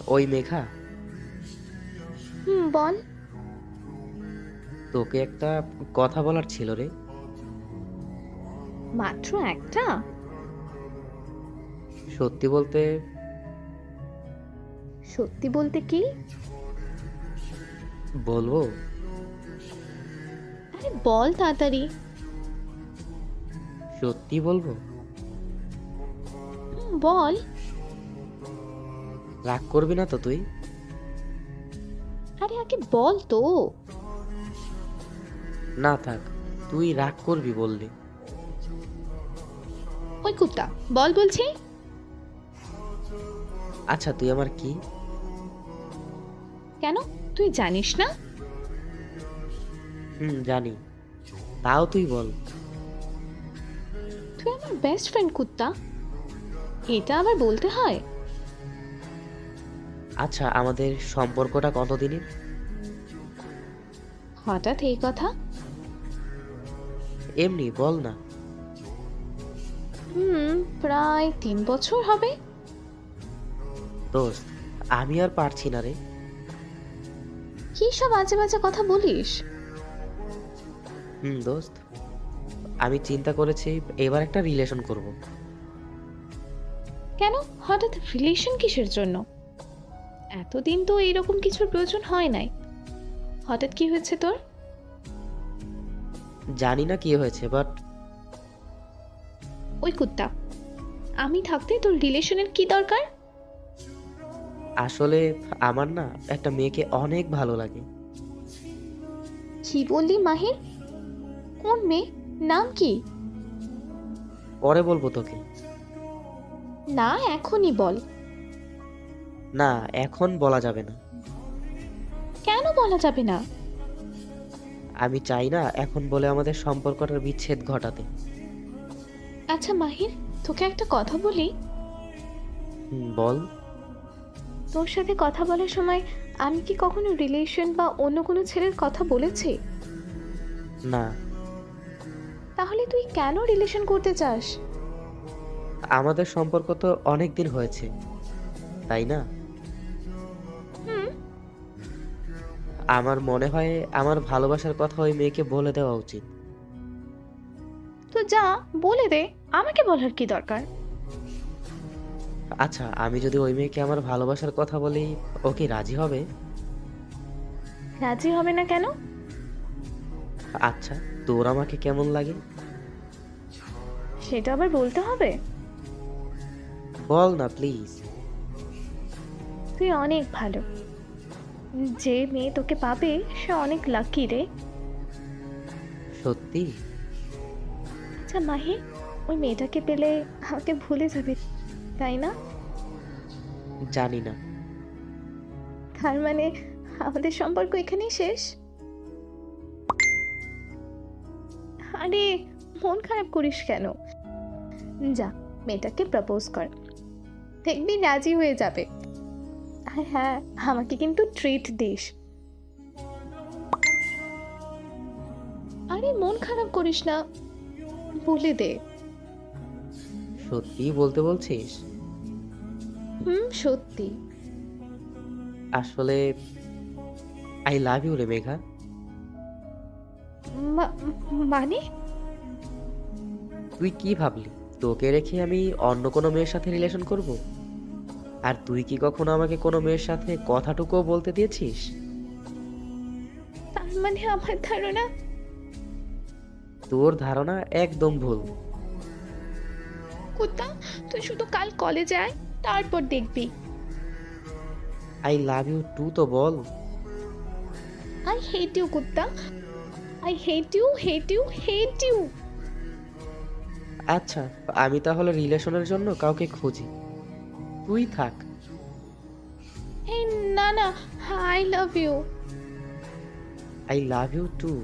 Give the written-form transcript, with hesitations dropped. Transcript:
ওই মেঘা, বল। তোকে একটা কথা বলার ছিল রে। মাত্র একটা? সত্যি বলতে, সত্যি বলতে কি? বলবো? আরে বল তাড়াতাড়ি। সত্যি বলবো? বল। রাগ করবি না তো তুই? আরে আগে বল তো। না থাক, তুই রাগ করবি বললি। ওই কুত্তা, বল বলছি। আচ্ছা, তুই আমার কি? কেন, তুই জানিস না? জানি, তাও তুই বল। তুই আমার বেস্ট ফ্রেন্ড কুত্তা, এটা আবার বলতে হয়? আচ্ছা, আমাদের সম্পর্কটা কতদিনের? হঠাৎ এই কথা? এমনি বল না। প্রায় 3 বছর হবে। দোস্ত, আমি আর পারছি না রে। কি সব আজে বাজে কথা বলিস? দোস্ত, আমি চিন্তা করেছি এবার একটা রিলেশন করব। কেন, হঠাৎ রিলেশন কিসের জন্য? এতদিন তো এইরকম কিছুর প্রয়োজন হয় নাই। হঠাৎ কি হয়েছে তোর? জানি না কি হয়েছে, বাট ওই কুত্তা, আমি থাকতে তোর রিলেশনের কি দরকার? আসলে আমার না একটা মেয়েকে অনেক ভালো লাগে। কি বললি মাহির? কোন মেয়ে? নাম কি? পরে বলবো তোকে। না, এখনই বল। না, এখন বলা যাবে না। কেন বলা যাবে না? আমি চাই না এখন বলে আমাদের সম্পর্কটার বিচ্ছেদ ঘটাতে। আচ্ছা মাহির, তোকে একটা কথা বলি। বল। তোর সাথে কথা বলার সময় আমি কি কখনো রিলেশন বা অন্য কোনো ছেলের কথা বলেছি? না, তাহলে তুই কেন রিলেশন করতে চাস? আমাদের সম্পর্ক তো অনেক দিন হয়েছে, তাই না? হুম। আমার মনে হয় আমার ভালোবাসার কথা ওই মেয়েকে বলে দেওয়া উচিত। তো যা, বলে দে। আমাকে বলার কি দরকার? আচ্ছা, আমি যদি ওই মেয়েকে আমার ভালোবাসার কথা বলি, ও কি রাজি হবে? রাজি হবে না কেন? আচ্ছা, তোর আমাকে কেমন লাগে? সেটা আবার বলতে হবে? বল না প্লিজ। তুই অনেক ভালো। যে মেয়ে তোকে পাবে সে অনেক লাকি রে। সত্যি? আচ্ছা মাহি, ওই মেয়েটাকে পেলে আমাকে ভুলে যাবে, তাই না? জানি না। তার মানে আমাদের সম্পর্ক এখানেই শেষ? আরে, মন খারাপ করিস কেন? যা, মেয়েটাকে প্রপোজ কর, দেখবি রাজি হয়ে যাবে। আর হ্যাঁ, আমাকে কিন্তু ট্রিট দিস। আরে মন খারাপ করিস না, বলে দে। সত্যি বলতে বলছিস? সত্যি। আসলে আই লাভ ইউ রে মেঘা। মা- মানে? তুই কি ভাবলি তোকে রেখে আমি অন্য কোনো মেয়ের সাথে রিলেশন করব? আর তুই কি কখনো আমাকে কোনো মেয়ের সাথে কথাটুকুও বলতে দিয়েছিস? তার মানে আমার ধারণা। তোর ধারণা একদম ভুল। কুত্তা, তুই শুধু কাল কলেজে আয়, তারপর দেখবি। আই লাভ ইউ টু তো বল। আই হেট ইউ কুত্তা, I hate you, hate you, hate you. আচ্ছা, আমি তাহলে রিলেশনের জন্য কাউকে খুঁজি, তুই থাক। এই না না, I love you. I love you two.